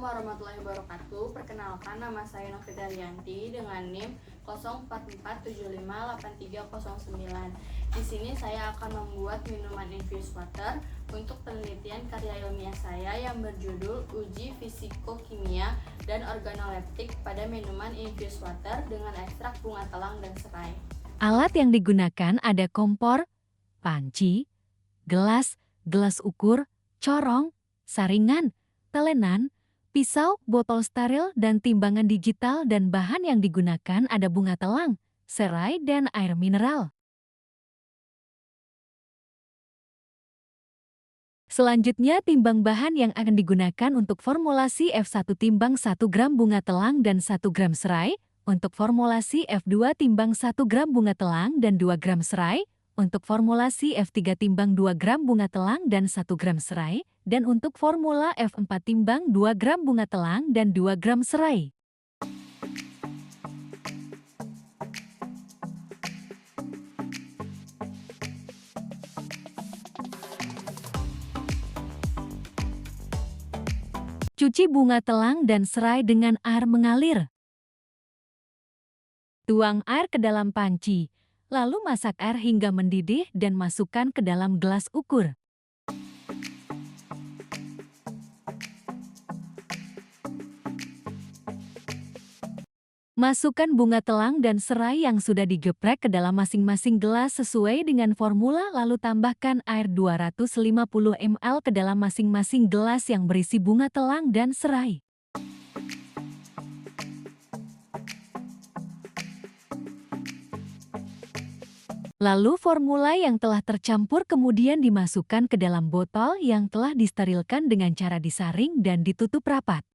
Assalamualaikum warahmatullahi wabarakatuh. Perkenalkan, nama saya Novita Rianti dengan NIM 0447583009. Di sini saya akan membuat minuman infused water untuk penelitian karya ilmiah saya yang berjudul Uji Fisikokimia dan Organoleptik pada minuman infused water dengan ekstrak bunga telang dan serai. Alat yang digunakan ada kompor, panci, gelas, gelas ukur, corong, saringan, telenan, pisau, botol steril, dan timbangan digital, dan bahan yang digunakan ada bunga telang, serai, dan air mineral. Selanjutnya, timbang bahan yang akan digunakan untuk formulasi F1 timbang 1 gram bunga telang dan 1 gram serai, untuk formulasi F2 timbang 1 gram bunga telang dan 2 gram serai, untuk formulasi F3 timbang 2 gram bunga telang dan 1 gram serai, dan untuk formula F4 timbang 2 gram bunga telang dan 2 gram serai. Cuci bunga telang dan serai dengan air mengalir. Tuang air ke dalam panci, lalu masak air hingga mendidih dan masukkan ke dalam gelas ukur. Masukkan bunga telang dan serai yang sudah digeprek ke dalam masing-masing gelas sesuai dengan formula, lalu tambahkan air 250 ml ke dalam masing-masing gelas yang berisi bunga telang dan serai. Lalu formula yang telah tercampur kemudian dimasukkan ke dalam botol yang telah disterilkan dengan cara disaring dan ditutup rapat.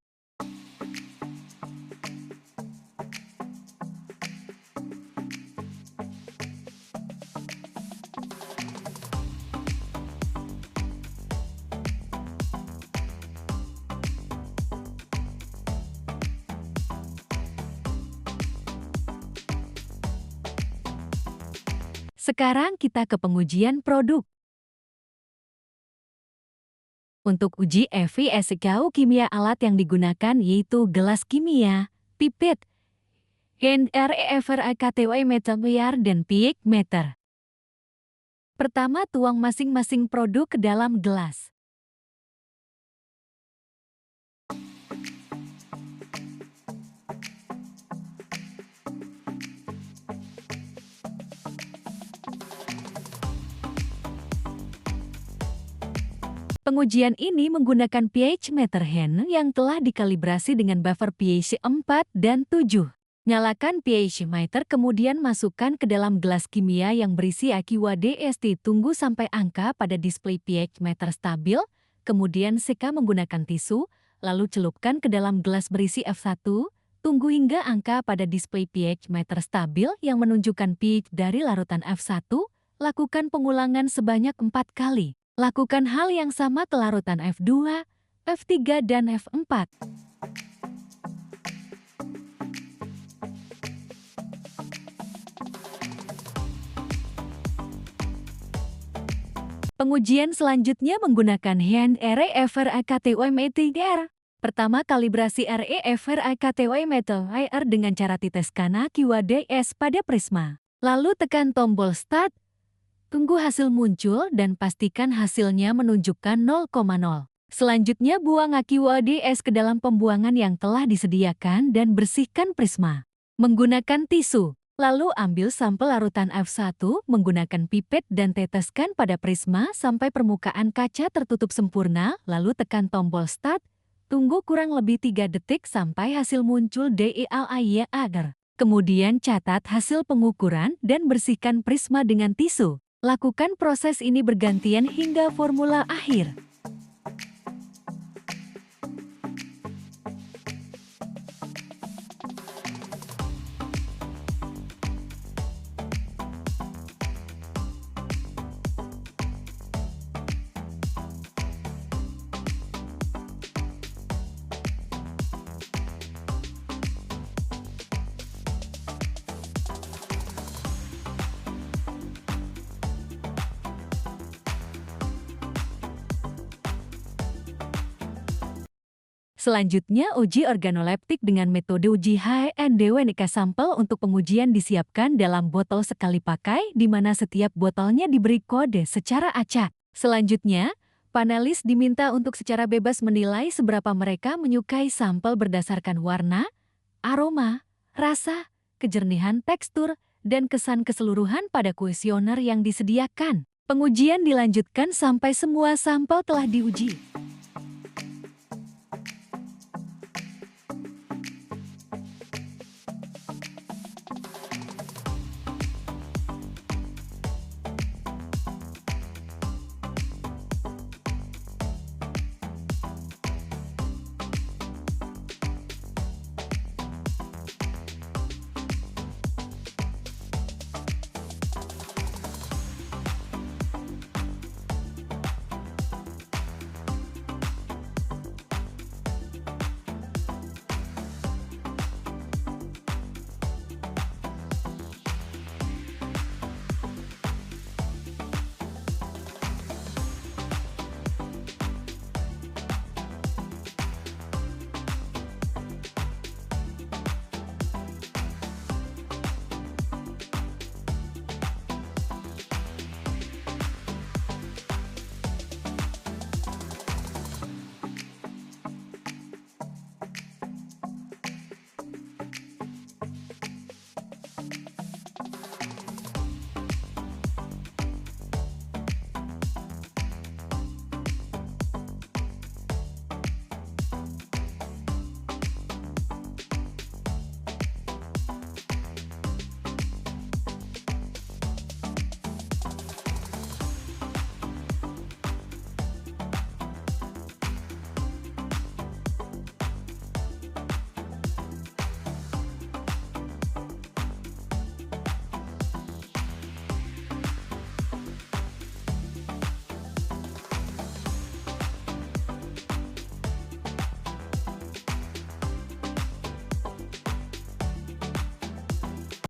Sekarang kita ke pengujian produk. Untuk uji efikasikimia alat yang digunakan yaitu gelas kimia, pipet, meter dan pH meter. Pertama, tuang masing-masing produk ke dalam gelas. Pengujian ini menggunakan pH meter hand yang telah dikalibrasi dengan buffer pH 4 dan 7. Nyalakan pH meter kemudian masukkan ke dalam gelas kimia yang berisi AQDST. Tunggu sampai angka pada display pH meter stabil, kemudian seka menggunakan tisu, lalu celupkan ke dalam gelas berisi F1. Tunggu hingga angka pada display pH meter stabil yang menunjukkan pH dari larutan F1. Lakukan pengulangan sebanyak 4 kali. Lakukan hal yang sama ke larutan F2, F3, dan F4. Pengujian selanjutnya menggunakan hand REFRAKTOMETR. Pertama, kalibrasi REFRAKTOMETR dengan cara titeskan AQDS pada prisma. Lalu tekan tombol Start. Tunggu hasil muncul dan pastikan hasilnya menunjukkan 0,0. Selanjutnya buang AQDS ke dalam pembuangan yang telah disediakan dan bersihkan prisma menggunakan tisu. Lalu ambil sampel larutan F1 menggunakan pipet dan teteskan pada prisma sampai permukaan kaca tertutup sempurna, lalu tekan tombol Start. Tunggu kurang lebih 3 detik sampai hasil muncul DELAYAR. Kemudian catat hasil pengukuran dan bersihkan prisma dengan tisu. Lakukan proses ini bergantian hingga formula akhir. Selanjutnya, uji organoleptik dengan metode uji HNDWNK. Sampel untuk pengujian disiapkan dalam botol sekali pakai di mana setiap botolnya diberi kode secara acak. Selanjutnya, panelis diminta untuk secara bebas menilai seberapa mereka menyukai sampel berdasarkan warna, aroma, rasa, kejernihan tekstur, dan kesan keseluruhan pada kuesioner yang disediakan. Pengujian dilanjutkan sampai semua sampel telah diuji.